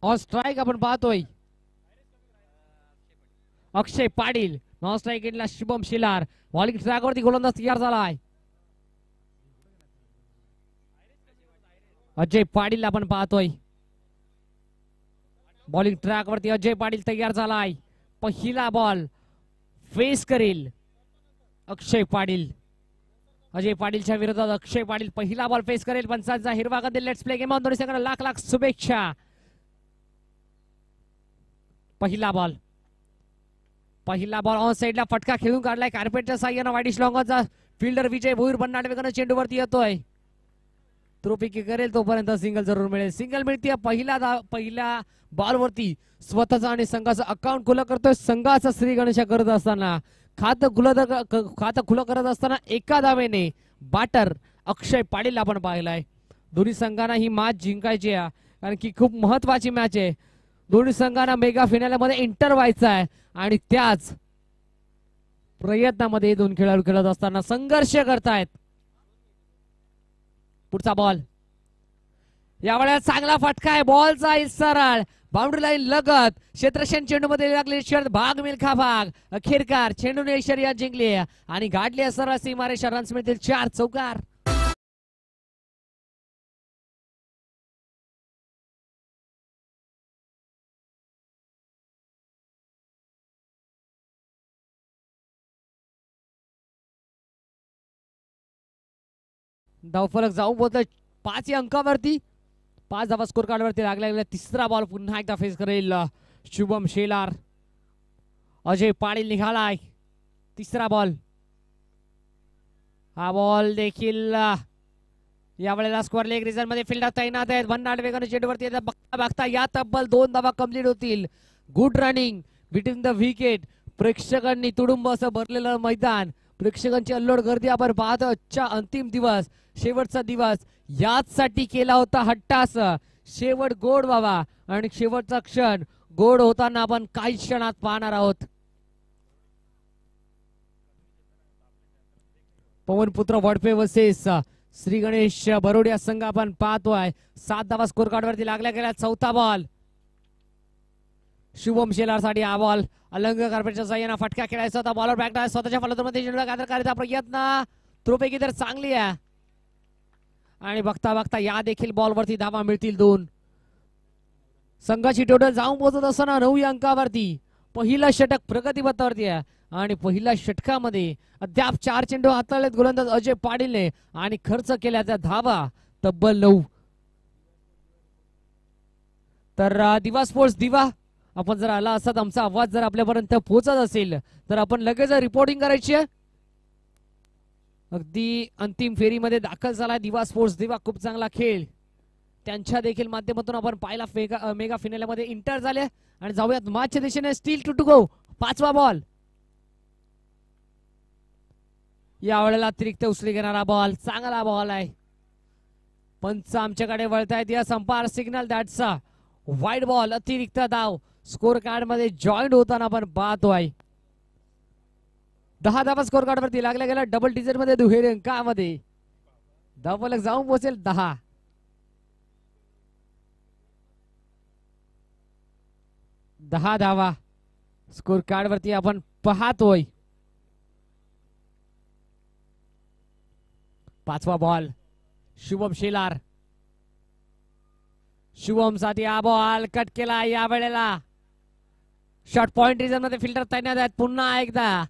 On strike आपण पाहतोय अक्षय Patil, non strike एंडला शुभम शेलार. बॉलिंग ट्रॅकवरती गोलंदाज तयार झालाय. अजय पाटील आपण पाहतोय बॉलिंग ट्रॅकवरती अजय पाटील तयार झालाय. पहिला बॉल फेस करेल अक्षय पाटील. अजय पाटीलच्या विरोधात अक्षय पाटील पहिला बॉल फेस करेल. पंचांचा हिरवा कंदील. Let's play game on. दोन्ही संघांना लाख लाख शुभेच्छा. पहिला बॉल ऑन साइडला फटका खेळून काढलाय कार्पेटच्या साह्यानं. वाईडिश लॉंगचा फिल्डर विजय भोईर बन्नाट वेगानं चेंडूवरती येतोय. त्रोपिकी करेल तोपर्यंत सिंगल जरूर मिळेल. सिंगल मिळते पहिल्या बॉलवरती. स्वतःचा आणि संघाचं अकाउंट खुलं करतोय. संघाचा श्री गणेशा करत असताना खातं खुलं करत असताना एका धावेने बॅटर अक्षय पाटील आपण पाहिलाय. दोन्ही संघांना ही मॅच जिंकायची आहे कारण की खूप महत्वाची मॅच आहे. दोन्ही संघांना मेगा फिनालेमध्ये एंटर व्हायचं आहे आणि त्याच प्रयत्नामध्ये दोन खेळाडू खेळत असताना संघर्ष करतायत. पुढचा बॉल यावेळेला चांगला फटका आहे. बॉलचा सरळ बाउंड्री लाईन लगत क्षेत्रक्षण चेंडूमध्ये लागले शर्त भाग मिल्खा भाग. अखेरकार चेंडूने शर्यत जिंकली आणि गाठली सरळ सीमारेषा. रन्स मिळतील 4 चौकार. धावफलक जाऊन बोलतोय 5 या अंकावरती. 5 धावा स्कोर कार्डवरती लागल्या. तिसरा बॉल पुन्हा एकदा फेस करेल शुभम शेलार. अजय पाटील निघालाय. तिसरा बॉल. हा बॉल देखील यावेळेला स्कोअर लेग रिझन मध्ये फिल्डर तैनात आहेत. भन्नाट वेगाने चेंडूवरती बघता बघता या तब्बल 2 धावा कंप्लीट होतील. Good running between the wicket. प्रेक्षकांनी तुडुंब असं भरलेलं मैदान. प्रेक्षकांची अल्लोड गर्दी आपण पाहतो. आजच्या अंतिम दिवस, शेवटचा दिवस याचसाठी केला होता हट्टास. शेवट गोड व्हावा आणि शेवटचा क्षण गोड होताना आपण काही क्षणात पाहणार आहोत. पवनपुत्र वडपे वर्सेस श्री गणेश बरोडिया संघ आपण पाहतोय. 7 धावा स्कोर कार्डवरती लागल्या गेल्या. चौथा बॉल शुभम शेलार साठी. हा बॉल अलंग कार्पेटच्या साह्यानं फटका खेळायचा होता. बॉलर बॅक स्वतःच्या फलंदाजीमध्ये चेंडूला गात्र करायचा प्रयत्न. त्रोपैकी तर चांगली आहे आणि बघता बघता या देखील बॉलवरती धावा मिळतील 2. संघाची टोटल जाऊन पोहोचत असताना 9 अंकावरती. पहिला षटक प्रगतीपथावरती आहे आणि पहिल्या षटकामध्ये अद्याप 4 चेंडू हाताळलेत गोलंदाज अजय पाटीलने आणि खर्च केल्याच्या धावा तब्बल 9. तर दिवा स्पोर्ट्स दिवा आपण जर आला असतात, आमचा आवाज जर आपल्यापर्यंत पोहोचत असेल तर आपण लगेच रिपोर्टिंग करायची आहे. अगदी अंतिम फेरीमध्ये दाखल झाला दिवा स्पोर्ट्स दिवा. खूप चांगला खेळ त्यांच्या देखील माध्यमातून आपण पाहिला. मेगा फिनालेमध्ये इंटर झाले आणि जाऊयात मॅचच्या दिशेने. Still to go. 5वा बॉल. यावेळेला अतिरिक्त उसळी घेणारा बॉल. चांगला बॉल आहे. पंच आमच्याकडे वळतायत. या संपार signal that's a wide ball. अतिरिक्त धाव स्कोर कार्ड मध्ये जॉईंट होताना आपण पाहतोय. 10 धावा स्कोर कार्ड वरती लागल्या गेल्या. डबल डिजिट मध्ये दुहेरी अंकामध्ये धावफलक जाऊन पोहोचेल 10. 10 धावा स्कोर कार्ड वरती आपण पाहतोय. 5वा बॉल शुभम शेलार. शुभम साठी हा बॉल कट केला. या वेळेला शॉर्ट पॉइंट रिजन मध्ये फिल्डर तैनात आहेत. पुन्हा एकदा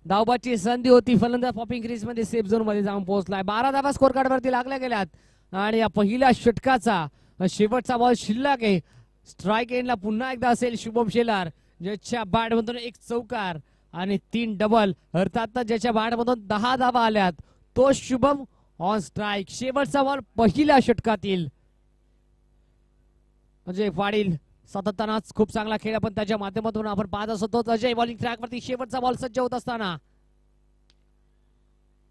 धावबाची संधी होती. फलंदाज पॉपिंग क्रीज मध्ये सेफ झोन मध्ये जाऊन पोहोचलाय. 12 धावा स्कोर कार्ड वरती लागल्या गेल्यात आणि या पहिल्या षटकाचा शेवटचा बॉल शिल्लक आहे. स्ट्राइक एंडला पुन्हा एकदा असेल शुभम शेलार, ज्याच्या बॅट मधून 1 चौकार आणि 3 डबल. अर्थात ज्याच्या बॅट मधून 10 धावा आल्यात तो शुभम ऑन स्ट्राइक. शेवटचा बॉल पहिल्या षटकातील. अजय पाटील सातत्यानंच खूप चांगला खेळ आपण त्याच्या माध्यमातून आपण पाहत असतो. अजय बॉलिंग ट्रॅक वरती शेवटचा बॉल सज्ज होत असताना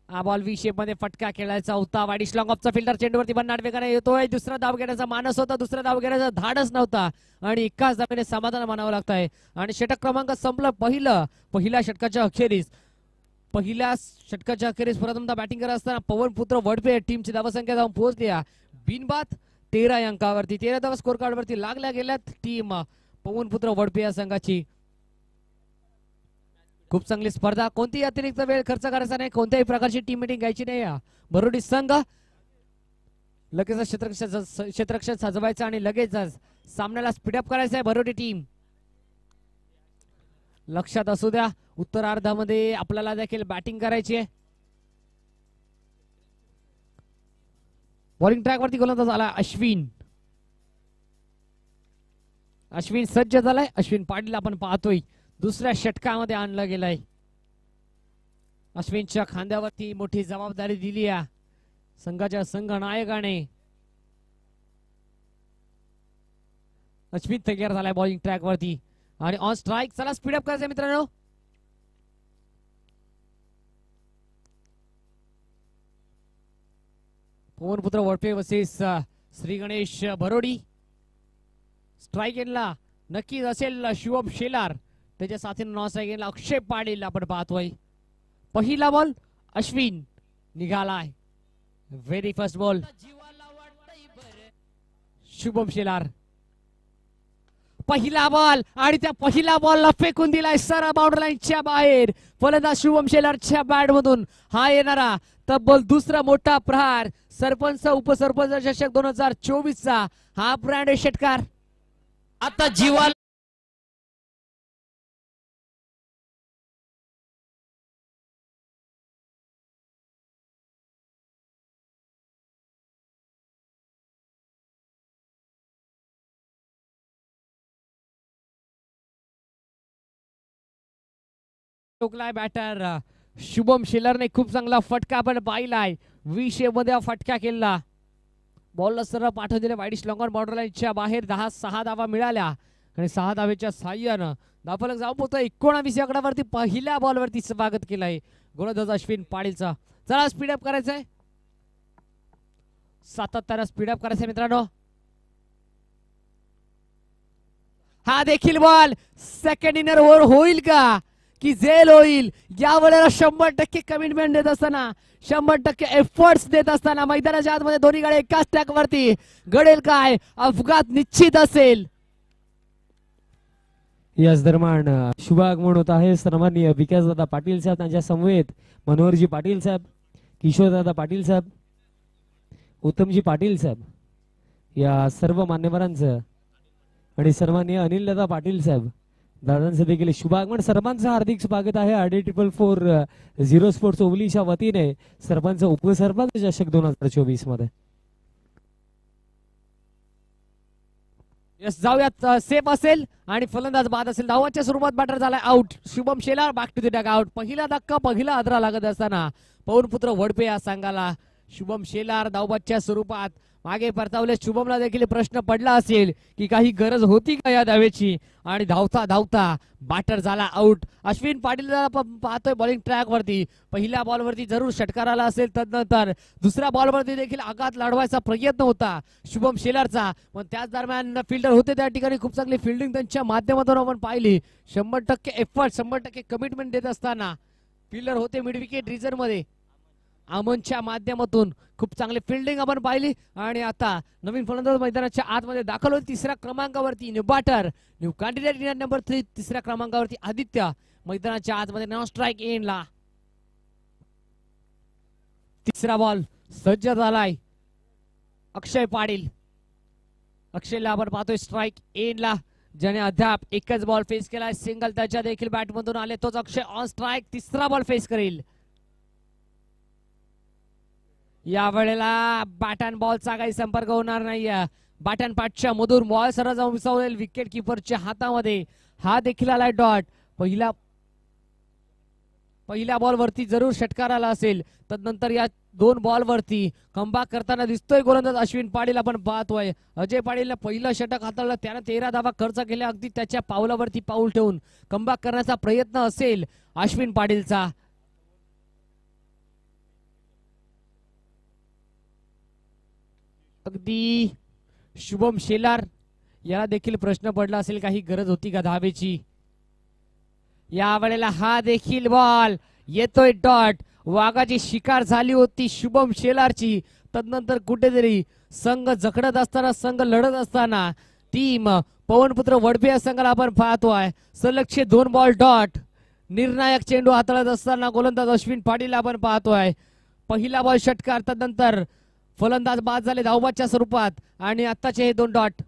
हा बॉल व्ही शेप मध्ये फटका खेळायचा होता. वाईडिश लॉंग ऑफचा फिल्डर चेंडूवरती भन्नाट वेगाने येतोय. दुसरा धाव घेण्याचा मानस होता, दुसरा धाव घेण्याचा धाडस नव्हता आणि एकाच धावेने समाधान मानावं लागतंय आणि षटक क्रमांक संपलं. पहिल्या षटकाच्या अखेरीस प्रथमतः बॅटिंग करत असताना पवनपुत्र वडपे टीमची धावसंख्या जाऊन पोहोचली. बिनबाद 13 अंकावरती 13 धावा स्कोर कार्ड वरती लागल्या गेल्यात टीम पवनपुत्र वडपे या संघाची. खूप चांगली स्पर्धा. कोणतीही अतिरिक्त वेळ खर्च करायचा नाही, कोणत्याही प्रकारची टीम मीटिंग घ्यायची नाही. बरोडी संघ लगेच क्षेत्ररक्षण सजवायचं आणि लगेच सामन्याला स्पीडअप करायचं आहे. बरोडी टीम लक्षात असू द्या, उत्तरार्धामध्ये आपल्याला देखील बॅटिंग करायची आहे. बॉलिंग ट्रॅक वरती गोलंदाज आला अश्विन. अश्विन सज्ज झालाय. अश्विन पाटील आपण पाहतोय दुसऱ्या षटकामध्ये आणलं गेलंय. अश्विनच्या खांद्यावरती मोठी जबाबदारी दिली आहे संघाच्या संघनायकाने. अश्विन तयार झालाय बॉलिंग ट्रॅक वरती आणि ऑन स्ट्राइक. चला स्पीडअप करायचंय मित्रांनो. पवनपुत्र वडपे वर्सेस श्री गणेश बरोडी. स्ट्राइक एंडला नक्कीच असेल शुभम शेलार, त्याच्या साथीने नॉन स्ट्राइक एंडला अक्षय पाटील आपण पाहतोय. पहिला बॉल अश्विन निघालाय. Very first ball Shubham Shelar. पहिला बॉल आणि त्या पहिल्या बॉलला फेकून दिलाय सरळ बाउंड्री लाईनच्या बाहेर. फलंदाज शुभम शेलारच्या बॅट मधून हा येणारा तब्बल दुसरा मोठा प्रहार. सरपंच उपसरपंच चषक 2024 चा हा ब्रँड षटकार. आता जीवाला टोकलाय बॅटर शुभम शेलारने. खूप चांगला फटका आपण पाहिलाय. 20 मध्ये फटका केला. बॉलला सरळ पाठवून दिले वाईडिश लॉंग ऑन बॉर्डर लाईनच्या बाहेर. 6 धावा मिळाल्या आणि 6 धावेच्या साह्यानं धावफलक जाऊ पोहोचतो 19 आकड्यावरती. पहिल्या बॉलवरती स्वागत केलंय गोलंदाज अश्विन पाटीलचा. चला स्पीडअप करायचंय, सातत्यानं स्पीडअप करायचंय मित्रांनो. हा देखील बॉल सेकंड इनर ओव्हर होईल का की जेल होईल. या वेळेला 100% कमिटमेंट देत असताना, 100% एफर्ट्स देत असताना मैदानाच्या आतमध्ये दोन्ही गाड्या एकाच ट्रॅक वरती घडेल काय, अपघात निश्चित असेल. याच दरम्यान शुभ आगमन होत आहे सन्माननीय विकासदादा पाटील साहेब, त्यांच्या समवेत मनोहरजी पाटील साहेब, किशोरदादा पाटील साहेब, उत्तमजी पाटील साहेब या सर्व मान्यवरांचं आणि सन्माननीय अनिलदादा पाटील साहेब दादांचं देखील शुभागमन. सर्वांचं हार्दिक स्वागत आहे. RD440 स्पोर्ट्स ओवलीच्या वतीने सरपंच उपसरपंच चषक 2024 मध्ये. यस जाऊयात. सेफ असेल आणि फलंदाज बाद असेल. धावाच्या स्वरूपात बॅटर झालाय out. Shubham Shelar back to the dugout. पहिला धक्का पहिला आदरा लागत असताना पवनपुत्र वडपे या संघाला शुभम शेलार धावबादच्या स्वरूपात मागे परतावले. शुभमला देखील प्रश्न पडला असेल की काही गरज होती का या धावेची आणि धावता धावता बॅटर झाला आउट. अश्विन पाटील पाहतोय बॉलिंग ट्रॅक वरती. पहिल्या बॉल वरती जरूर षटकार आला असेल, तदनंतर दुसऱ्या बॉल वरती देखील आघात लढवायचा प्रयत्न होता शुभम शेलारचा, पण त्याच दरम्यान फिल्डर होते त्या ठिकाणी. खूप चांगली फिल्डिंग त्यांच्या माध्यमातून आपण पाहिली. 100% एफर्ट 100% कमिटमेंट देत असताना फिल्डर होते मिड विकेट रिजन मध्ये. अमनच्या माध्यमातून खूप चांगली फिल्डिंग आपण पाहिली आणि आता नवीन फलंदाज मैदानाच्या आतमध्ये दाखल होईल. 3ऱ्या क्रमांकावरती new batter, new candidate number 3. 3ऱ्या क्रमांकावरती आदित्य मैदानाच्या आतमध्ये नॉन स्ट्राइक एंडला. 3रा बॉल सज्ज झालाय अक्षय पाटील. अक्षयला आपण पाहतोय स्ट्राइक एंडला, ज्याने अद्याप एकच बॉल फेस केलाय. सिंगल त्याच्या देखील बॅटमधून आले. तोच अक्षय ऑन स्ट्राइक 3रा बॉल फेस करेल. या वेळेला बॅट अँड बॉलचा काही संपर्क होणार नाही. बॅट अँड पॅटच्या मधून बॉल सरळ जाऊन विसावलेल विकेट किपरच्या हातामध्ये. हा देखील आलाय डॉट. पहिल्या बॉल वरती जरूर षटकार आला असेल, तदनंतर या 2 बॉल वरती कमबॅक करताना दिसतोय गोलंदाज अश्विन पाटील आपण पाहतोय. अजय पाटीलने पहिलं षटक हाताळलं, त्यानं 13 धावा खर्च केल्या. अगदी त्याच्या पावलावरती पाऊल ठेवून कमबॅक करण्याचा प्रयत्न असेल अश्विन पाटीलचा. अगदी शुभम शेलार याला देखील प्रश्न पडला असेल काही गरज होती का धावेची. या वेळेला हा देखील बॉल येतोय डॉट. वाघाची शिकार झाली होती शुभम शेलारची, तदनंतर कुठेतरी संघ जखडत असताना, संघ लढत असताना टीम पवनपुत्र वडपे या संघाला आपण पाहतोय. सलगचे 2 बॉल डॉट. निर्णायक चेंडू हाताळत असताना गोलंदाज अश्विन पाटील आपण पाहतोय. पहिला बॉल षटकार, तदनंतर फलंदाज बाद झाले धावबादच्या स्वरूपात आणि आत्ताचे हे 2 डॉट.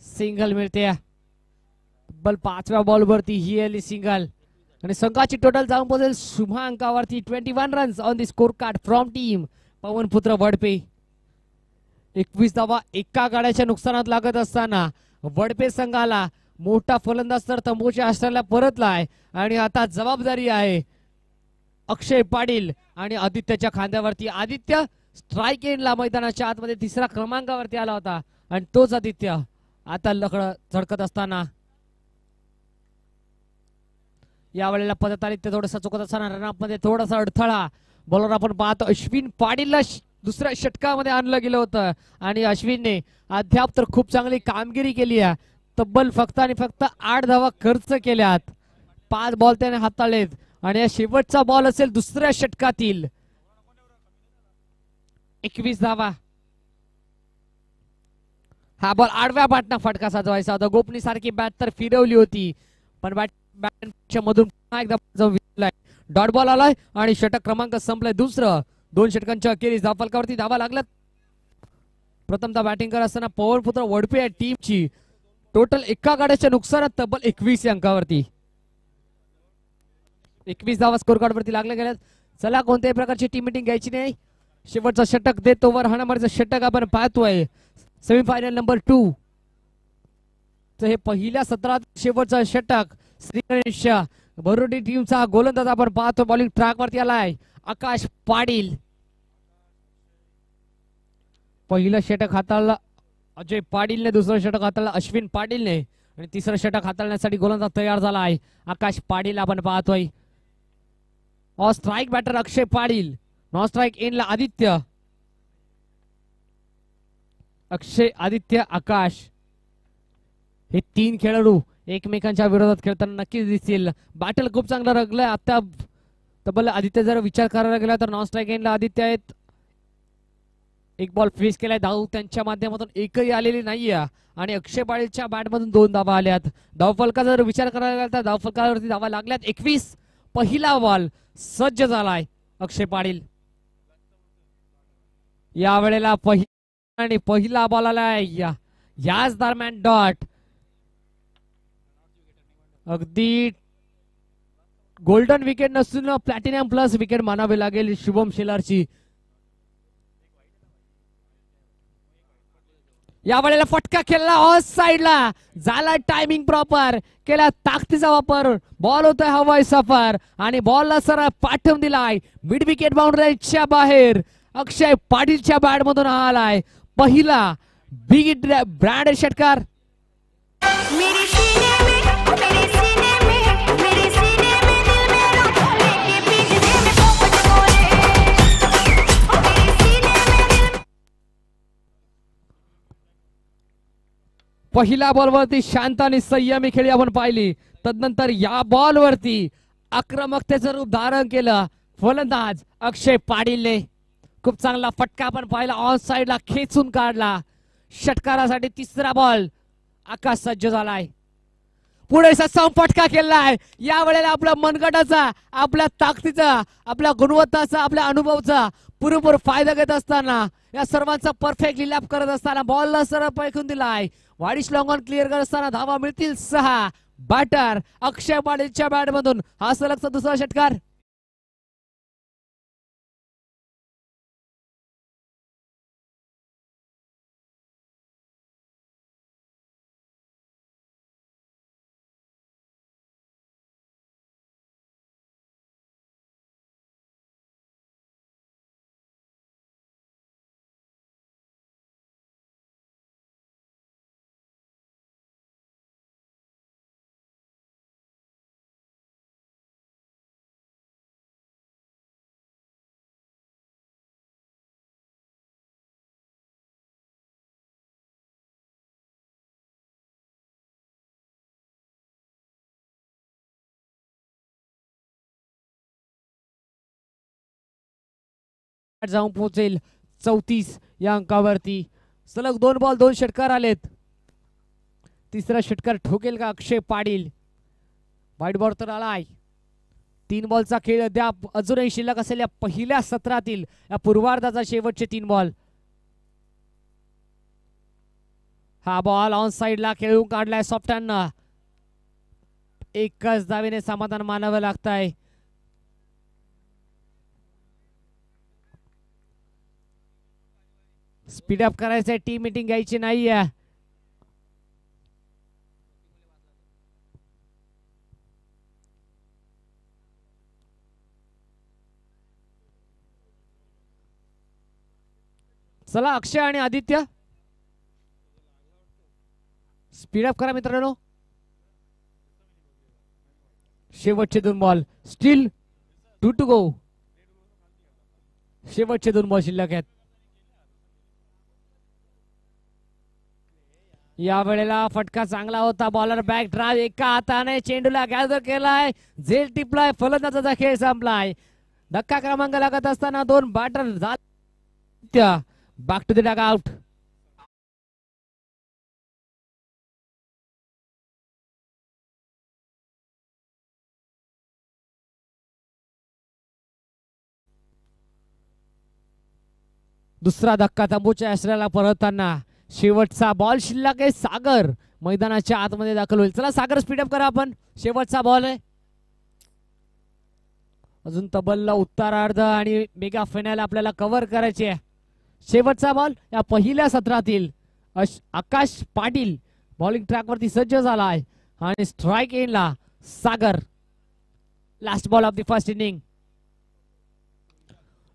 सिंगल मिळते. तब्बल 5व्या बॉलवरती ही आली सिंगल आणि संघाची टोटल जाऊन पोहोचेल शुभ अंकावरती 21 runs on the score card from team Pavanputra Vadpe. 21 धावा एका गाड्याच्या नुकसानात लागत असताना वडपे संघाला मोठा फलंदाज तर तंबूच्या आश्रयाला परतलाय आणि आता जबाबदारी आहे अक्षय पाटील आणि आदित्यच्या खांद्यावरती. आदित्य स्ट्राईक एंडला मैदानाच्या आतमध्ये 3रा क्रमांकावरती आला होता आणि तोच आदित्य आता झडकत असताना यावेळेला पदत आदित्य थोडासा चुकत असताना रनअप मध्ये थोडासा अडथळा. बॉलर आपण पाहतो अश्विन पाटीलला दुसऱ्या षटकामध्ये आणलं गेलं होतं आणि अश्विनने अद्याप तर खूप चांगली कामगिरी केली आहे. तब्बल फक्त आणि फक्त 8 धावा खर्च केल्यात. 5 बॉल त्याने हाताळलेत आणि या शेवटचा बॉल असेल दुसऱ्या षटकातील. 21 धावा. हा बॉल आडव्या बॅटना फटका साजवायचा होता. गोपनी सारखी बॅट तर फिरवली होती पण बॅटच्या मधून पुन्हा एकदा डॉट बॉल आलाय आणि षटक क्रमांक संपलाय. दुसरं 2 षटकांच्या अखेरीस धावफलकावरती धावा लागल्यात. प्रथमतः बॅटिंग करत असताना पवनपुत्र वडपे या टीमची टोटल एका गाड्याच्या नुकसानात तब्बल 21 अंकावरती 21 धावा स्कोर कार्ड वरती लागल्या गेल्यात. चला कोणत्याही प्रकारची टीम मिटिंग घ्यायची नाही. शेवटचा षटक देत ओव्हर हाणामारीचं षटक आपण पाहतोय. सेमीफायनल नंबर 2 तर हे पहिल्या सत्रात शेवटचं षटक. श्री गणेश बरोडी टीमचा गोलंदाज आपण पाहतो. बॉलिंग ट्रॅक वरती आलाय आकाश पाटील. पहिलं षटक हाताळलं अजय पाटीलने, दुसरं षटक हाताळलं अश्विन पाटीलने आणि तिसरं षटक हाताळण्यासाठी गोलंदाज तयार झाला आहे आकाश पाटील आपण पाहतोय. Off strike batter Akshay Patil, non strike एंडला आदित्य. अक्षय, आदित्य, आकाश हे 3 खेळाडू एकमेकांच्या विरोधात खेळताना नक्कीच दिसतील. बॅटल खूप चांगलं रंगलंय. आता तब्बल आदित्य जर विचार करायला गेला तर नॉन स्ट्राईक एंडला आदित्य आहेत. 1 बॉल फेस केलाय. धाव त्यांच्या माध्यमातून एकही आलेली नाहीये आणि अक्षय पाटीलच्या बॅटमधून 2 धावा आल्यात. धावफलका जर विचार करायला गेला तर धावफलकावरती धावा लागल्यात 21. पहिला बॉल सज्ज झालाय अक्षय पाटील. यावेळेला पहिला बॉल आलाय याच दरम्यान डॉट. अगदी गोल्डन विकेट नसून प्लॅटिनम प्लस विकेट मानावी लागेल शुभम शेलारची. यावेळेला फटका खेळला ऑफ साइडला, झाला टायमिंग प्रॉपर, केला ताकदीचा वापर. बॉल होतोय हवाई सफर आणि बॉलला सरळ पाठवून दिलाय मिड विकेट बाउंड्रीच्या बाहेर. अक्षय पाटीलच्या बॅट मधून आलाय पहिला बिग ब्रँड षटकार. पहिल्या बॉलवरती शांत आणि संयमी खेळी आपण पाहिली. तदनंतर या बॉलवरती आक्रमकतेचं रूप धारण केलं फलंदाज अक्षय पाटीलने. खूप चांगला फटका आपण पाहिला, ऑन साइडला खेचून काढला. षटकारासाठी 3रा बॉल. आकाश सज्ज झालाय. पुढे सम फटका केलाय. या वेळेला आपल्या मनगटाचा, आपल्या ताकदीचा, आपल्या गुणवत्ताचा, आपल्या अनुभवाचा पुरेपूर फायदा घेत असताना या सर्वांचा परफेक्ट लिलॅप करत असताना बॉलला सरळ पैकून दिलाय. वाडिश लॉंग ऑन क्लिअर करत असताना धावा मिळतील 6. बॅटर अक्षय पाटीलच्या बॅट मधून हा सलगचा 2रा षटकार. जाऊन पोहोचेल 34 या अंकावरती. सलग 2 बॉल 2 षटकार आलेत. तिसरा षटकार ठोकेल का अक्षय पाटील. वाईट बॉल तर आलाय. 3 बॉलचा खेळ अद्याप अजूनही शिल्लक असलेल्या पहिल्या सत्रातील या पूर्वार्धाचा शेवटचे 3 बॉल. हा बॉल ऑन साइडला खेळून काढलाय सॉफ्टननं. एकच धावेने समाधान मानावं लागतंय. स्पीडअप करायचंय. टीम मीटिंग घ्यायची नाहीये. चला अक्षय आणि आदित्य स्पीडअप करा मित्रांनो. शेवटचे 2 बॉल. Steel 2 to go. शेवटचे 2 बॉल शिल्लक आहेत. या वेळेला फटका चांगला होता. बॉलर बॅक ड्राइव्ह एका हाताने चेंडूला गॅदर केलाय. झेल टिपलाय. फलंदाजाचा खेळ संपलाय. धक्का क्रमांक लागत असताना 2 बॅटर झाले. Back to the dugout. दुसरा धक्का तंबूच्या आश्रयाला परतताना. शेवटचा बॉल शिल्लक आहे. सागर मैदानाच्या आतमध्ये दाखल होईल. चला सागर स्पीडअप करा आपण. शेवटचा बॉल आहे. अजून तब्बल उत्तरार्ध आणि मेगा फायनल आपल्याला कव्हर करायची आहे. शेवटचा बॉल या पहिल्या सत्रातील. आकाश पाटील बॉलिंग ट्रॅक वरती सज्ज झालाय आणि स्ट्राइक एंडला Sagar. Last ball of the first inning.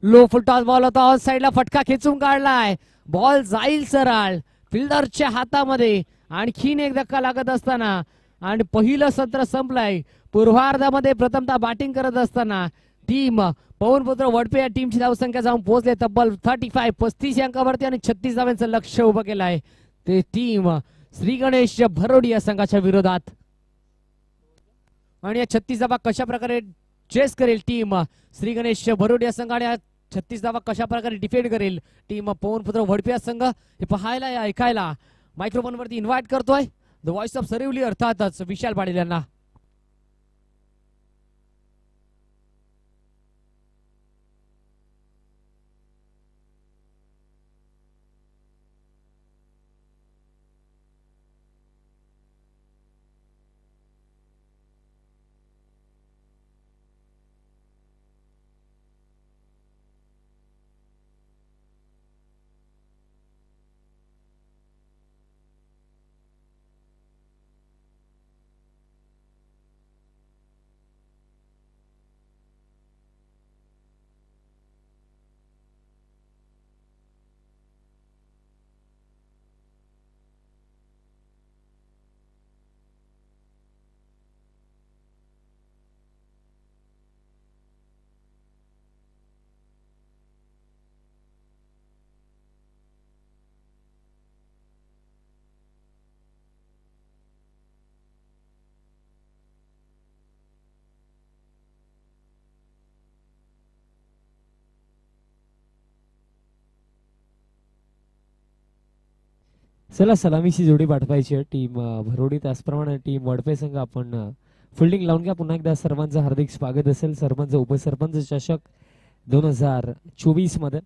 Low full toss ball होता. ऑन साइडला फटका खेचून काढलाय. बॉल जाईल सरळ फिल्डरच्या हातामध्ये. आणखीन एक धक्का लागत असताना आणि पहिलं सत्र संपलंय. पूर्वार्धामध्ये प्रथमतः बॅटिंग करत असताना टीम पवनपुत्र वडपे या टीमची धावसंख्या जाऊन पोहोचले तब्बल 35 अंकावरती आणि 36 धावांचं लक्ष्य उभं केलं आहे. ते टीम श्री गणेश भरोडी या संघाच्या विरोधात. आणि या 36 धावा कशा प्रकारे चेस करेल टीम श्री गणेश भरोडी या संघ आणि 36 धावा कशा प्रकारे डिफेंड करेल टीम पवनपुत्र वडपे या संघ हे पाहायला या ऐकायला मायक्रोफोन वरती इन्व्हाइट करतोय द व्हॉइस ऑफ सरिवली अर्थातच विशाल पाटील यांना. चला सलामीची जोडी पाठवायची आहे टीम भरोडी. त्याचप्रमाणे टीम वडपे संघ आपण फिल्डिंग लावून घ्या. पुन्हा एकदा सर्वांचं हार्दिक स्वागत असेल. सरपंच उपसरपंच चषक 2024 मध्ये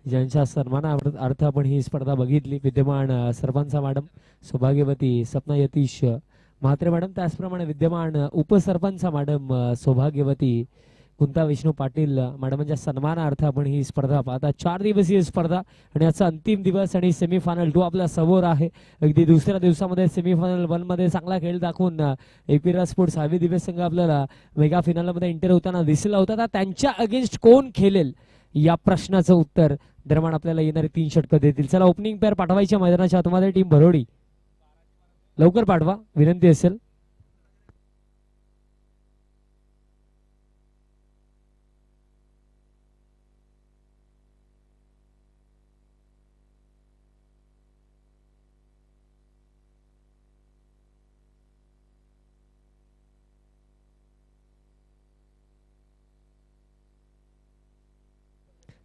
ज्यांच्या सन्मानार्थ आपण ही स्पर्धा बघितली. विद्यमान सरपंच मॅडम सौभाग्यवती सपना यतीश म्हात्रे मॅडम. त्याचप्रमाणे विद्यमान उपसरपंच मॅडम सौभाग्यवती कुंता विष्णू पाटील मॅडमांच्या सन्मानार्थ आपण ही स्पर्धा पाहता. 4 दिवसीय स्पर्धा आणि याचा अंतिम दिवस आणि सेमीफायनल 2 आपल्या समोर आहे. अगदी दुसऱ्या दिवसामध्ये सेमीफायनल 1 मध्ये चांगला खेळ दाखवून एकविरा स्पोर्ट्स हवी दिवस संघ आपल्याला मेगा फायनल मध्ये एंटर होताना दिसला होता. त्यांच्या अगेन्स्ट कोण खेळेल या प्रश्नाचं उत्तर दरम्यान आपल्याला येणारे 3 षटक देतील. चला ओपनिंग पेअर पाठवायच्या मैदानाच्या आतमध्ये टीम भरोडी. लवकर पाठवा विनंती असेल.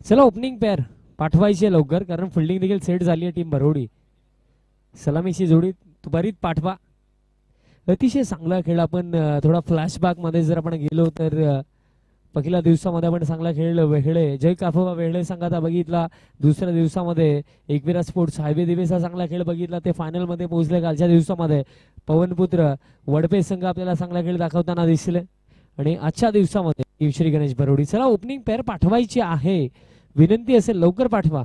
चला ओपनिंग पेअर पाठवायची आहे लवकर, कारण फिल्डिंग देखील सेट झाली आहे टीम भरोडी. सलामीची जोडी त्वरित पाठवा. अतिशय चांगला खेळ. आपण थोडा फ्लॅशबॅक मध्ये जर आपण गेलो तर पहिल्या दिवसामध्ये आपण चांगला खेळ वेगळे जय काफोबा वेगळे संघाचा बघितला. दुसऱ्या दिवसामध्ये एकविरा स्पोर्ट्स हायवे दिवेचा चांगला खेळ बघितला. ते फायनल मध्ये पोहोचले. कालच्या दिवसामध्ये पवनपुत्र वडपे संघ आपल्याला चांगला खेळ दाखवताना दिसले. आणि आजच्या दिवसामध्ये श्री गणेश भरोडी. चला ओपनिंग पेअर पाठवायची आहे, विनंती असेल लवकर पाठवा.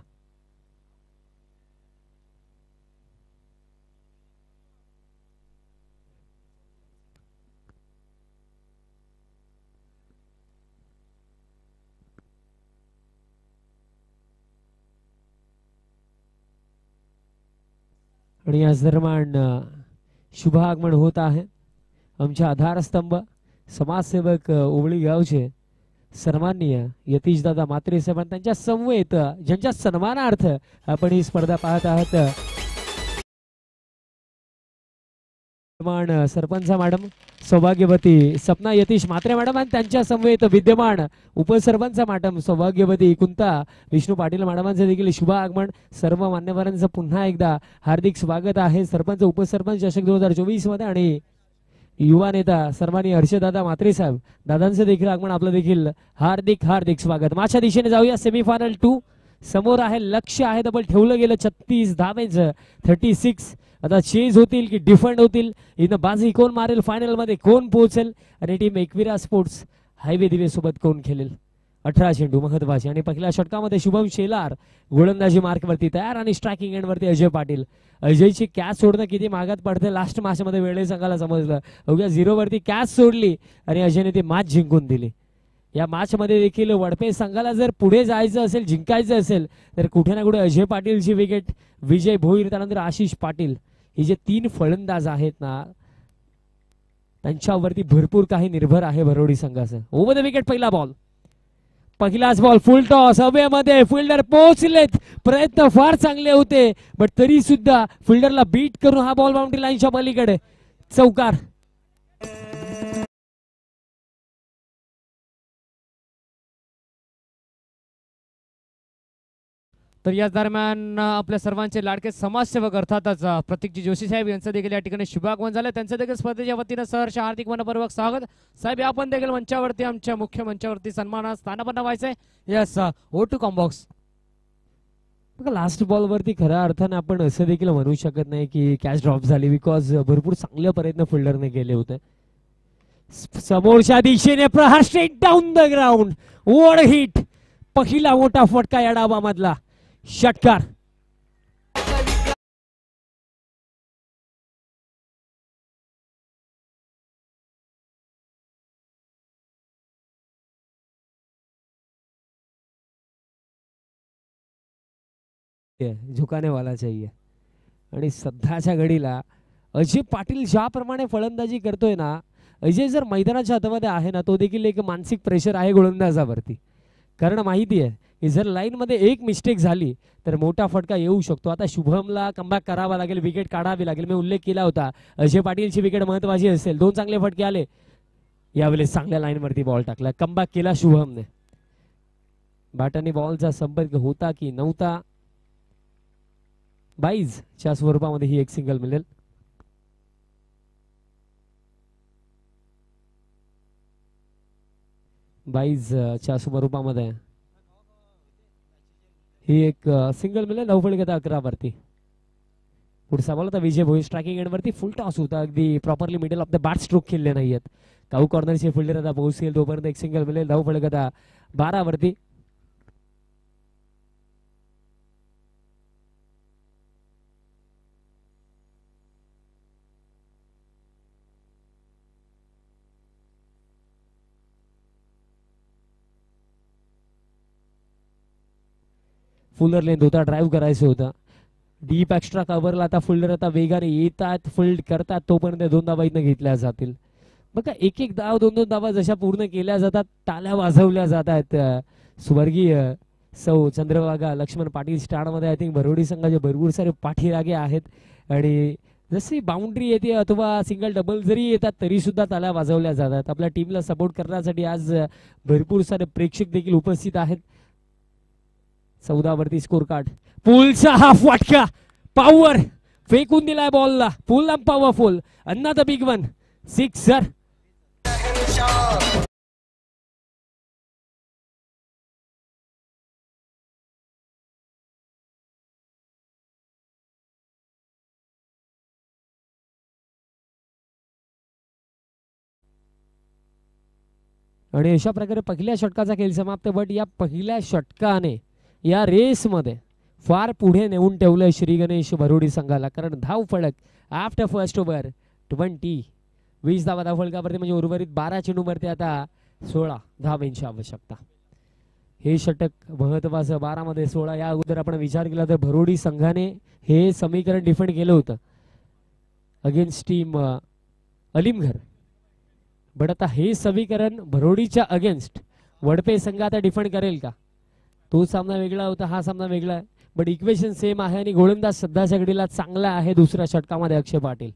आणि याच दरम्यान शुभ आगमन होत आहे. आमचे आधारस्तंभ समाजसेवक ओवळी गावचे सन्माननीय यतीशदादा मात्रे साहेब त्यांच्या समवेत ज्यांच्या सन्मानार्थ आपण ही स्पर्धा पाहत आहात. सरपंच मॅडम सौभाग्यवती सपना यतीश मात्रे मॅडम आणि त्यांच्या समवेत विद्यमान उपसरपंच मॅडम सौभाग्यवती कुंता विष्णू पाटील मॅडमांचे देखील शुभ आगमन. सर्व मान्यवरांचं पुन्हा एकदा हार्दिक स्वागत आहे सरपंच उपसरपंच चषक 2024 मध्ये. आणि युवा नेता सन्माननीय हर्षदादा मात्रे साहेब दादांचे देखील आगमन, आपलं देखील हार्दिक हार्दिक स्वागत. माझ्या दिशेने जाऊया सेमीफायनल 2. समोर आहे लक्ष आहे डबल ठेवलं गेलं 36 धावेचं 36. आता चेज होतील की डिफेंड होतील, इथं बाजी कोण मारेल, फायनल मध्ये कोण पोहोचेल आणि टीम एकविरा स्पोर्ट्स हायवे दिवे सोबत कोण खेळेल. 18 चेंडू महत्वाचे आणि पहिल्या षटकामध्ये शुभम शेलार गोलंदाजी मार्क वरती तयार आणि स्ट्रायकिंग एंड वरती अजय पाटील. अजयची कॅच सोडणं किती मागात पडते लास्ट मॅच मध्ये वेळे संघाला समजलं. अवघ्या 0 वरती कॅच सोडली आणि अजयने ती मॅच जिंकून दिली. या मॅच मध्ये देखील वडपे संघाला जर पुढे जायचं असेल जिंकायचं असेल तर कुठे ना कुठे अजय पाटीलची विकेट, विजय भोईर त्यानंतर आशिष पाटील हे जे 3 फलंदाज आहेत ना त्यांच्यावरती भरपूर काही निर्भर आहे भरोडी संघाचं. ओव्हर द विकेट पहिला बॉल, पहिलाच बॉल फुल टॉस हवेमध्ये फिल्डर पोहोचलेत. प्रयत्न फार चांगले होते बट तरी सुद्धा फिल्डरला बीट करून हा बॉल बाउंड्री लाईनच्या पलीकडे चौकार. तर या दरम्यान आपल्या सर्वांचे लाडके समाजसेवक अर्थातच प्रतीकजी जोशी साहेब यांचं देखील या ठिकाणी शुभागमन झालं. त्यांचं देखील स्पर्धेच्या वतीनं सहर्ष हार्दिक मनपूर्वक स्वागत. साहेब आपण देखील मंचावरती आमच्या मुख्य मंचावरती सन्मानात स्थानपन्न व्हायचंय. यस ओ टू कॉम्बॉक्स. लास्ट बॉल वरती खऱ्या अर्थाने आपण असं देखील म्हणू शकत नाही की कॅच ड्रॉप झाली, बिकॉज भरपूर चांगले प्रयत्न फिल्डरने केले होते. समोरच्या दिशेने प्रहार स्ट्रेट डाऊन द ग्राउंड ओड हिट. पहिला मोठा फटका या डावामधला षटकार. झुकाने वाला चाहिए. आणि सध्याच्या घडीला अजय पाटील ज्याप्रमाणे फलंदाजी करतोय ना, अजय जर मैदानाच्या हातामध्ये आहे ना तो देखील एक मानसिक प्रेशर आहे गोलंदाजावरती. कारण माहिती आहे की जर लाईन मध्ये एक मिस्टेक झाली तर मोठा फटका येऊ शकतो. आता शुभमला कमबॅक करावा लागेल, विकेट काढावी लागेल. मी उल्लेख केला होता अजय पाटीलची विकेट महत्वाची असेल. 2 चांगले फटके आले यावेळेस, चांगल्या लाईन वरती बॉल टाकला, कमबॅक केला शुभमने. बॅटने बॉलचा संपर्क होता की नव्हता. 22 च्या स्वरूपामध्ये ही एक सिंगल मिळेल. च्या स्वरूपामध्ये ही एक सिंगल मिळेल. धावफलक आता 11 वरती. पुढचा बॉल आता विजय भोईर स्ट्रायकिंग एंड वरती फुल टॉस होता, अगदी properly middle of the bat stroke खेळले नाहीयेत. काऊ कॉर्नरचे फिल्डर आता पोहोचेल तोपर्यंत एक सिंगल मिळेल. धावफलक आता 12 वरती. फुलर लेंथ होता, ड्राईव्ह करायचं होतं. डीप एक्स्ट्रा कव्हरला आता फिल्डर आता वेगाने येतात, फिल्ड करतात तोपर्यंत 2 धावा इथनं घेतल्या जातील. बघा एक एक धाव 2-2 धावा जशा पूर्ण केल्या जातात, टाळ्या वाजवल्या जातात. स्वर्गीय सौ चंद्रभागा लक्ष्मण पाटील स्टँडमध्ये आय थिंक भरोडी संघाचे भरपूर सारे पाठीरागे आहेत. आणि जशी बाउंड्री येते अथवा सिंगल डबल जरी येतात तरी सुद्धा टाळ्या वाजवल्या जातात. आपल्या टीमला सपोर्ट करण्यासाठी आज भरपूर सारे प्रेक्षक देखील उपस्थित आहेत. 14 वरती स्कोर कार्ड. पुलचा हा फटका पॉवर फेकून दिलाय बॉलला. Full and powerful. Another big one. Sixer. आणि अशा प्रकारे पहिल्या षटकाचा खेळ समाप्त. बट या पहिल्या षटकाने या रेसमध्ये फार पुढे नेऊन ठेवलं श्री गणेश भरोडी संघाला. कारण धाव फलक आफ्टर फर्स्ट ओव्हर 20 धावा धाव फलकावरती म्हणजे उर्वरित 12 चेंडूवरती आता 16 धावांची आवश्यकता. हे षटक महत्वाचं. 12 मध्ये 16. या अगोदर आपण विचार केला तर भरोडी संघाने हे समीकरण डिफेंड केलं होतं अगेन्स्ट टीम अलिमघर. बट आता हे समीकरण भरोडीच्या अगेन्स्ट वडपे संघ आता डिफेंड करेल का? तो सामना वेगळा होता, हा सामना वेगळा आहे. बट इक्वेशन सेम आहे आणि गोलंदाज सध्याच्या घडीला चांगला आहे दुसऱ्या षटकामध्ये अक्षय पाटील.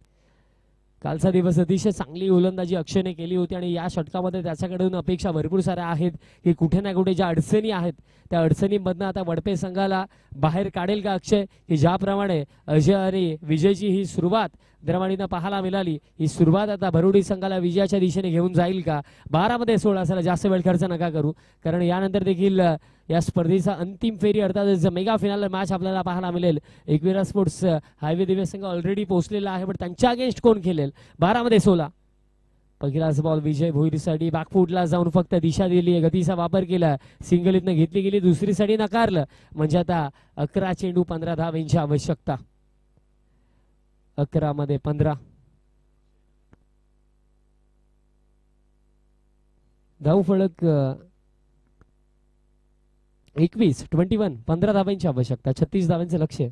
कालचा दिवस अतिशय चांगली गोलंदाजी अक्षयने केली होती आणि या षटकामध्ये त्याच्याकडून अपेक्षा भरपूर साऱ्या आहेत की कुठे ना कुठे ज्या अडचणी आहेत त्या अडचणींमधनं आता वडपे संघाला बाहेर काढेल का अक्षय? की ज्याप्रमाणे अजय आणि विजयची ही सुरुवात द्रवाणीनं पाहायला मिळाली, ही सुरुवात आता भरोडी संघाला विजयाच्या दिशेने घेऊन जाईल का? 12 मध्ये 16 असायला जास्त वेळ खर्च नका करू, कारण यानंतर देखील या स्पर्धेचा अंतिम फेरी अर्थात मेगा फिनाल मॅच आपल्याला पाहायला मिळेल. एकविरा स्पोर्ट्स हायवे दिव्य संघ ऑलरेडी पोहोचलेला आहे, पण त्यांच्या अगेन्स्ट कोण खेळेल? 12 मध्ये 16. पहिलाच बॉल विजय भोईरसाठी बॅकफुटला जाऊन फक्त दिशा दिली, गतीचा वापर केला, सिंगल इथनं घेतली गेली, दुसरी साठी नकारलं. म्हणजे आता 11 चेंडू 15 धावांची आवश्यकता. 11 मध्ये 15. धाव फलक 21 15 धावांची आवश्यकता. 36 धावांचे लक्ष्य.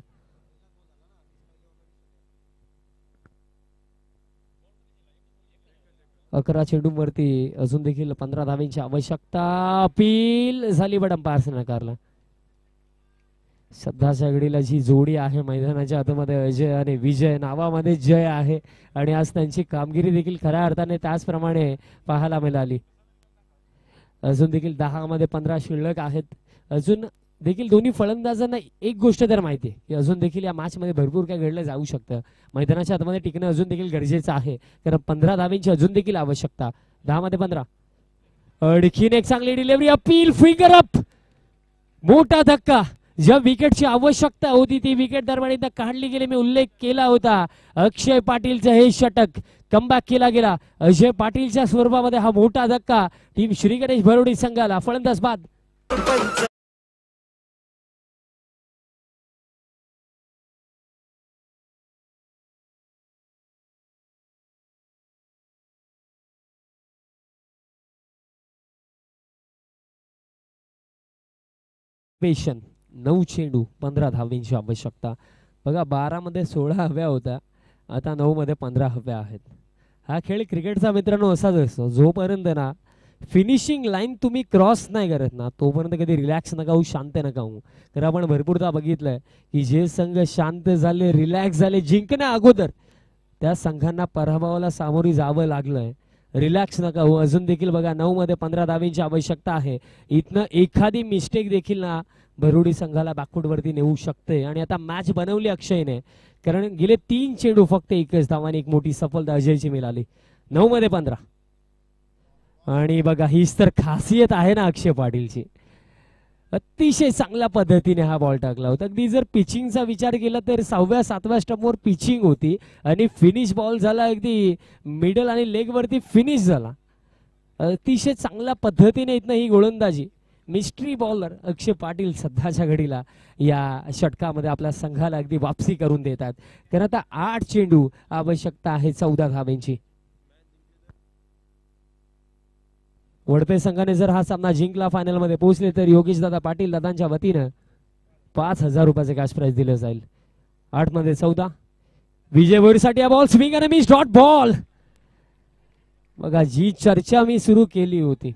अकरा चेंडूंवरती अजून देखील 15 धावांची आवश्यकता. अपील झाली बट अंपायर्स नकारला. सध्याच्या घडीला जी जोडी आहे मैदानाच्या आतमध्ये अजय आणि विजय, नावामध्ये जय आहे आणि आज त्यांची कामगिरी देखील खऱ्या अर्थाने त्याचप्रमाणे पाहायला मिळाली. अजून देखील 10 मध्ये 15 शिल्लक आहेत. अजून देखील दोन्ही फलंदाजांना एक गोष्ट तर माहिती आहे की अजून देखील या मॅच मध्ये भरपूर काय घडलं जाऊ शकतं. मैदानाच्या आतमध्ये टिकणं अजून देखील गरजेचं आहे, कारण 15 धावांची अजून देखील आवश्यकता. 10 मध्ये 15. आणखीन एक चांगली डिलिव्हरी. Appeal figure up. मोठा धक्का. ज्या विकेटची आवश्यकता होती ती विकेट दरम्यान काढली गेली. मी उल्लेख केला होता अक्षय पाटीलचं हे षटक कमबॅक केला गेला. अजय पाटीलच्या स्वरूपामध्ये हा मोठा धक्का टीम श्री गणेश भरोडी संघाला. फलंदाज बाद. पेशन 9 चेंडू 15 धावांची आवश्यकता. बघा 12 मध्ये 16 हव्या होत्या, आता 9 मध्ये 15 हव्या आहेत. हा खेळ क्रिकेटचा मित्रांनो असाच असतो. जोपर्यंत ना फिनिशिंग लाईन तुम्ही क्रॉस नाही करत ना तोपर्यंत कधी रिलॅक्स नका होऊ, शांत नका होऊ. तर आपण भरपूरदा बघितलंय की जे संघ शांत झाले, रिलॅक्स झाले जिंकण्या अगोदर, त्या संघांना पराभवाला सामोरी जावं लागलंय. रिलॅक्स नका हो. अजून देखील बघा 9 मध्ये 15 धावांची आवश्यकता आहे. इथनं एखादी मिस्टेक देखील ना भरोडी संघाला बॅकफुट वरती नेऊ शकते. आणि आता मॅच बनवली अक्षयने, कारण गेले 3 चेंडू फक्त 1च धावांनी एक मोठी सफलता अजयची मिळाली. 9 मध्ये 15. आणि बघा हीच तर खासियत आहे ना अक्षय पाटीलची. अतिशय चांगल्या पद्धतीने हा बॉल टाकला होता. अगदी जर पिचिंगचा विचार केला तर 6व्या 7व्या स्टंपवर पिचिंग होती आणि फिनिश बॉल झाला अगदी मिडल आणि लेग वरती फिनिश झाला. अतिशय चांगल्या पद्धतीने इथनं ही गोलंदाजी. मिस्ट्री बॉलर अक्षय पाटील सध्याच्या घडीला या षटकामध्ये आपल्या संघाला अगदी वापसी करून देतात. कारण आता 8 चेंडू आवश्यकता आहे 14 धावांची. वडपे संघाने जर हा सामना जिंकला, फायनल मध्ये पोहोचले, तर योगेश दादा पाटील दादांच्या वतीनं 5000 रुपयाचे कॅश प्राइज दिलं जाईल. 8 मध्ये 14. विजय भोईरसाठी हा बॉल स्विंग आणि मिस डॉट बॉल. बघा जी चर्चा मी सुरू केली होती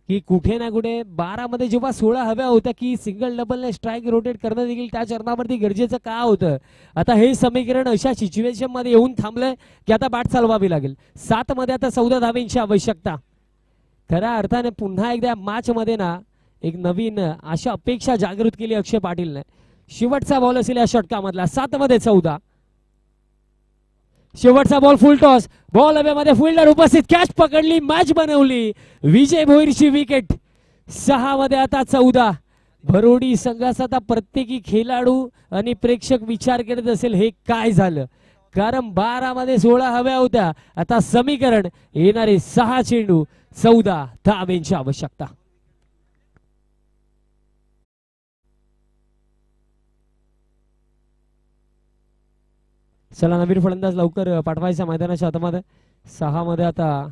की कुठे ना कुठे 12 मध्ये जेव्हा 16 हव्या होत्या की सिंगल डबलने स्ट्राईक रोटेट करणं देखील त्या चरणावरती गरजेचं का होतं. आता हे समीकरण अशा सिच्युएशन मध्ये येऊन थांबलंय की आता बॅट चालवावी लागेल. 7 मध्ये आता 14 धावांची आवश्यकता. खऱ्या अर्थाने पुन्हा एकदा मॅच मध्ये ना एक नवीन अशा अपेक्षा जागृत केली अक्षय पाटीलने. शेवटचा बॉल असेल या षटकामधला. 7 मध्ये 14. शेवटचा बॉल फुल टॉस. बॉल हवेमध्ये फिल्डर उपस्थित. कॅच पकडली. मॅच बनवली. विजय भोईरची विकेट. 6 मध्ये आता 14. भरोडी संघाचा आता प्रत्येकी खेळाडू आणि प्रेक्षक विचार करत असेल हे काय झालं, कारण 12 मध्ये 16 हव्या होत्या. आता समीकरण येणारे 6 चेंडू 14 धावेंची आवश्यकता. चला नवीन फलंदाज लवकर पाठवायचा मैदानाच्या आतमध्ये. 6 मध्ये आता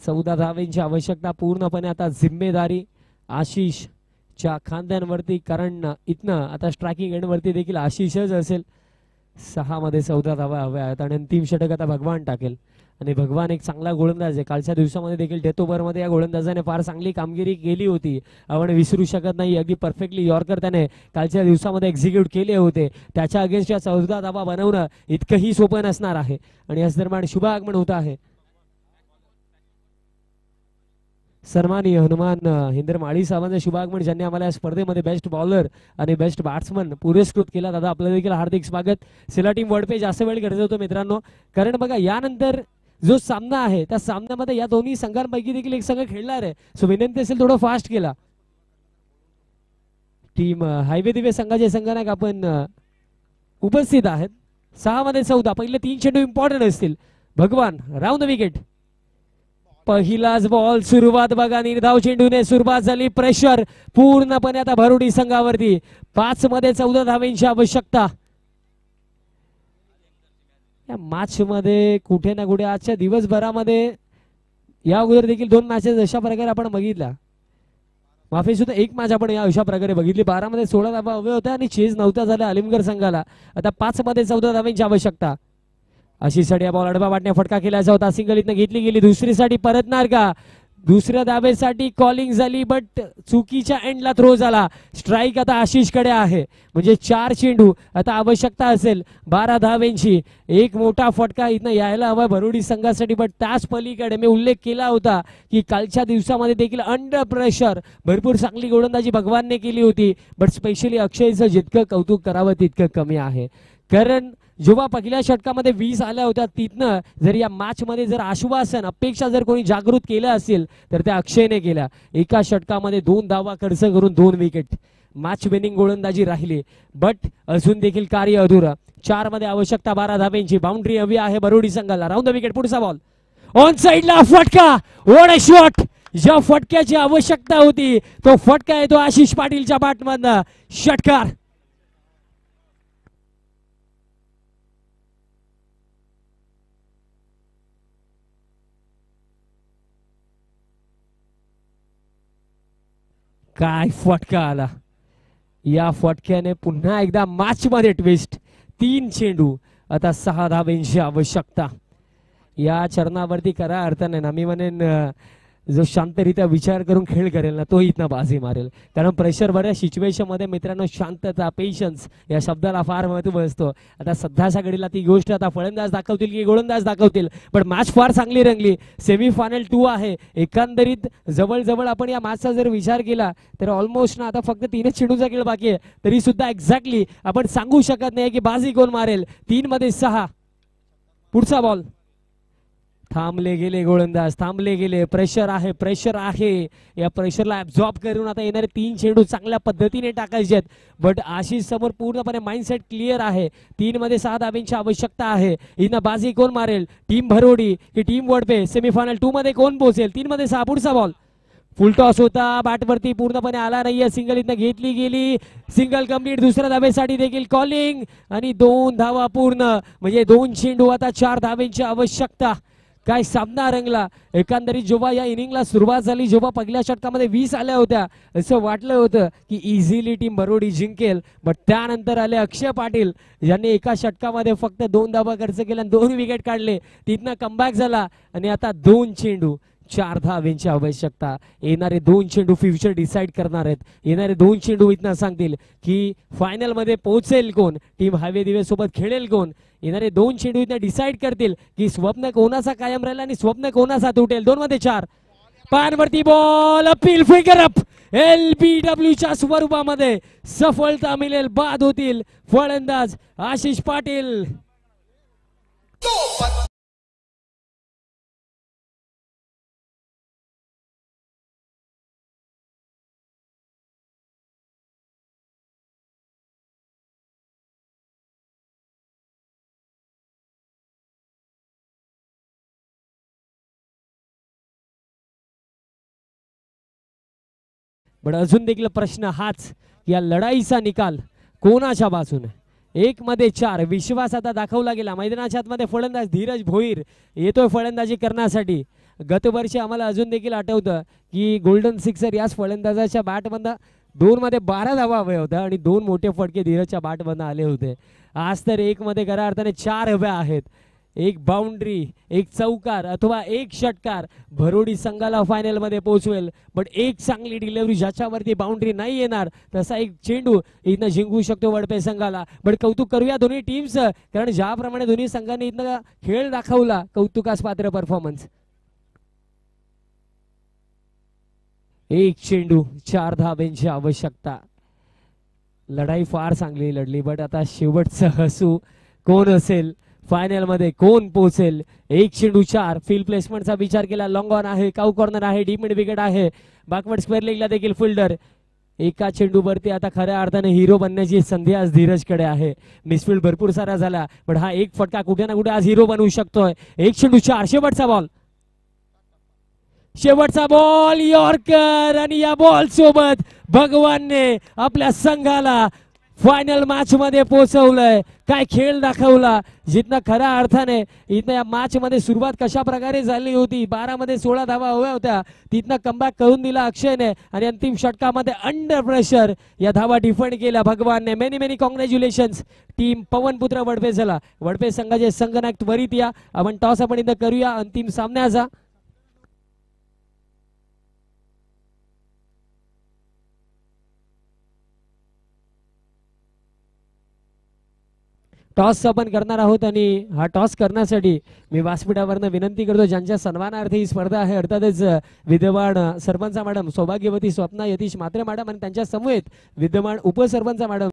14 धावेंची आवश्यकता. पूर्णपणे आता जिम्मेदारी आशिष च्या खांद्यांवरती, कारण इथनं आता स्ट्रायकिंग एंड वरती देखील आशिषच असेल. 6 मध्ये 14 धावा हव्या आहेत आणि अंतिम षटक आता भगवान टाकेल. आणि भगवान एक चांगला गोलंदाज आहे. कालच्या दिवसामध्ये देखील डेथ ओव्हर मध्ये या गोलंदाजाने फार चांगली कामगिरी केली होती. आपण विसरू शकत नाही. अगदी परफेक्टली यॉर्कर त्याने कालच्या दिवसामध्ये एक्झिक्यूट केले होते. त्याच्या अगेन्स्टच्या 14 धावा बनवणं इतकंही सोपं नसणार आहे. आणि याच दरम्यान शुभ आगमन होत आहे. सन्माननीय हनुमान हिंदर माळी साहेबांचे शुभागमन, ज्यांनी आम्हाला या स्पर्धेमध्ये बेस्ट बॉलर आणि बेस्ट बॅट्समन पुरस्कृत केला. दादा आपलं देखील हार्दिक स्वागत. सिला टीम वर्ल्ड पेज जास्त वेळ गरजेचं होतं मित्रांनो, कारण बघा यानंतर जो सामना आहे त्या सामन्यामध्ये या दोन्ही संघांपैकी देखील एक संघ खेळणार आहे. सो विनंती असेल थोडं फास्ट केला. टीम हायवे दिवे संघाचे संघनायक आपण उपस्थित आहेत. 6 मध्ये 14. पहिले 3 चेंडू इम्पॉर्टंट असतील. भगवान राऊंड द विकेट. पहिलाच बॉल. सुरुवात बघा निर्धाव चेंडूने सुरुवात झाली. प्रेशर पूर्णपणे आता भरोडी संघावरती. 5 मध्ये 14 धावेंची आवश्यकता. या मॅच मध्ये कुठे ना कुठे आजच्या दिवसभरामध्ये या अगोदर देखील 2 मॅचेस अशा प्रकारे आपण बघितल्या. माफी सुद्धा एक मॅच आपण या अशा प्रकारे बघितली. 12 मध्ये 16 धावा हव्या होत्या आणि चेज नव्हत्या झाल्या अलिमगड संघाला. आता 5 मध्ये 14 धावेंची आवश्यकता. अशी साठी बॉल अडबा वाटण्या फटका केल्याचा होता. सिंगल इथनं घेतली गेली. दुसरीसाठी परतणार का? दुसऱ्या धावेसाठी कॉलिंग झाली, बट चुकीच्या एंडला थ्रो झाला. स्ट्राईक आता आशिष कडे आहे. म्हणजे 4 चेंडू आता आवश्यकता असेल 12 धावेंची. एक मोठा फटका इथनं यायला हवा भरोडी संघासाठी, बट त्याच पलीकडे मी उल्लेख केला होता की कालच्या दिवसामध्ये देखील अंडर प्रेशर भरपूर चांगली गोलंदाजी भगवानने केली होती. बट स्पेशली अक्षयचं जितकं कौतुक करावं तितकं कमी आहे, कारण जेव्हा पहिल्या षटकामध्ये 20 आल्या होत्या तिथनं जर या मॅच मध्ये जर आश्वासन अपेक्षा जर कोणी जागृत केलं असेल तर त्या अक्षयने केल्या. एका षटकामध्ये 2 धावा खर्च करून 2 विकेट. मॅच विनिंग गोलंदाजी राहिली, बट अजून देखील कार्य अधुरं. 4 मध्ये आवश्यकता 12 धावेंची. बाउंड्री हवी आहे भरोडी संघाला. Round the wicket. पुढचा बॉल ऑन साइडला. फटका. What a shot. ज्या फटक्याची आवश्यकता होती तो फटका येतो आशिष पाटीलच्या बॅटमधनं. षटकार. काय फटका आला. या फटक्याने पुन्हा एकदा मॅच मध्ये ट्विस्ट. 3 चेंडू आता 6 धावेंची आवश्यकता. या चरणावरती खऱ्या अर्थाने ना मी म्हणेन जो शांतरित्या विचार करून खेळ करेल ना तो इथनं बाजी मारेल, कारण प्रेशर बऱ्याच सिच्युएशन मध्ये मित्रांनो शांतता पेशन्स या शब्दाला फार महत्व असतो. आता सध्याच्या घडीला ती गोष्ट आता फलंदाज दाखवतील की गोलंदाज दाखवतील, पण मॅच फार चांगली रंगली. सेमीफायनल 2 आहे. एकंदरीत जवळ आपण या मॅचचा जर विचार केला तर ऑलमोस्ट ना आता फक्त 3च चेंडूचा खेळ बाकी आहे, तरी सुद्धा एक्झॅक्टली आपण सांगू शकत नाही की बाजी कोण मारेल. 3 मध्ये 6. पुढचा बॉल. थांबले गेले गोलंदाज, थांबले गेले. प्रेशर आहे. या प्रेशरला ऍब्झॉर्ब करून आता येणारे 3 चेंडू चांगल्या पद्धतीने टाकायचे आहेत. बट आशिष समोर पूर्णपणे माइंडसेट क्लिअर आहे. 3 मध्ये 6 धावेंची आवश्यकता आहे. इथं बाजी कोण मारेल? टीम भरोडी की टीम वडपे? सेमीफायनल 2 मध्ये कोण पोहोचेल? 3 मध्ये 6. पुढचा बॉल. फुल टॉस होता. बॅटवरती पूर्णपणे आला नाहीये. सिंगल इथनं घेतली गेली. Single complete. दुसऱ्या धावेसाठी देखील कॉलिंग आणि 2 धावा पूर्ण. म्हणजे 2 चेंडू आता 4 धावेंची आवश्यकता. काय सामना रंगला. एकंदरीत जेव्हा या इनिंगला सुरुवात झाली, जेव्हा पहिल्या षटकामध्ये 20 आल्या होत्या असं वाटलं होतं की इझिली टीम भरोडी जिंकेल, बट त्यानंतर आले अक्षय पाटील यांनी एका षटकामध्ये फक्त 2 धावा खर्च केल्या, 2 विकेट काढले. तिथनं कमबॅक झाला आणि आता 2 चेंडू 4 धावेंची आवश्यकता. येणारे 2 चेंडू फ्युचर डिसाइड करणार आहेत. येणारे 2 चेंडू इथनं सांगतील की फायनल मध्ये पोहोचेल कोण, टीम हायवे दिवे सोबत खेळेल कोण. येणारे 2 चेंडू इथं डिसाइड करतील की स्वप्न कोणाचा कायम राहील आणि स्वप्न कोणाचा तुटेल. 2 मध्ये 4. पानवरती बॉल अपील फिगर अप LBWच्या स्वरूपामध्ये सफलता मिळेल. बाद होतील फलंदाज आशिष पाटील. पण अजून देखील प्रश्न हाच, या लढाईचा निकाल कोणाच्या बाजूने? 1 मध्ये 4 विश्वास आता दाखवला गेला. मैदानाच्या आतमध्ये फलंदाज धीरज भोईर येतोय फलंदाजी करण्यासाठी. गतवर्षी आम्हाला अजून देखील आठवतं की गोल्डन सिक्सर याच फलंदाजाच्या बॅटमधनं 2 मध्ये 12 धावा हव्या होत्या आणि 2 मोठे फटके धीरजच्या बॅटमधनं आले होते. आज तर 1 मध्ये खऱ्या अर्थाने 4 हव्या आहेत. 1 बाउंड्री, 1 चौकार अथवा 1 षटकार भरोडी संघाला फायनल मध्ये पोहोचवेल. पण एक चांगली डिलिव्हरी ज्याच्यावरती बाउंड्री नाही येणार तसा एक चेंडू इथनं जिंकू शकतो वडपे संघाला. पण कौतुक करूया दोन्ही टीम्स, कारण ज्याप्रमाणे दोन्ही संघांनी इथनं खेळ दाखवला, कौतुकास पात्र परफॉर्मन्स. 1 चेंडू 4 धाब्यांची आवश्यकता. लढाई फार चांगली लढली. बट आता शेवटचं हसू कोण असेल, फायनल मध्ये कोण पोहोचेल? 1 चेंडू 4 फील्ड प्लेसमेंटचा विचार केला. लॉंग ऑन आहे, काऊ कॉर्नर आहे, डीप मिड विकेट आहे. बॅकवर्ड स्क्वेअर लेगला देखील फिल्डर. एका चेंडूवरती आता खऱ्या अर्थाने हिरो बनण्याची संधी आज धीरजकडे आहे. मिसफील्ड भरपूर सारा झाला, पण हा एक फटका कुठे ना कुठे आज हिरो बनवू शकतोय. 1 चेंडू 4 शेवटचा बॉल. शेवटचा बॉल यॉर्कर, आणि या बॉल सोबत भगवानने आपल्या संघाला फायनल मॅच मध्ये पोहोचवलंय. काय खेळ दाखवला, जिथनं खऱ्या अर्थाने इथं या मॅच मध्ये सुरुवात कशा प्रकारे झाली होती. 12 मध्ये 16 धावा हव्या होत्या, तिथनं कमबॅक करून दिला अक्षयने आणि अंतिम षटकामध्ये अंडर प्रेशर या धावा डिफेंड केल्या भगवानने. Many many congratulations team Pavanputra Vadpe झाला. वडपे संघाचे संघनायक त्वरित या. आपण टॉस आपण इथं करूया अंतिम सामन्याचा. टॉस आपण करणार आहोत आणि हा टॉस करण्यासाठी मी व्यासपीठावरनं विनंती करतो, ज्यांच्या सन्मानार्थ ही स्पर्धा आहे, अर्थातच विद्यमान सरपंच मॅडम सौभाग्यवती स्वप्ना यतीश म्हात्रे मॅडम आणि त्यांच्या समवेत विद्यमान उपसरपंच मॅडम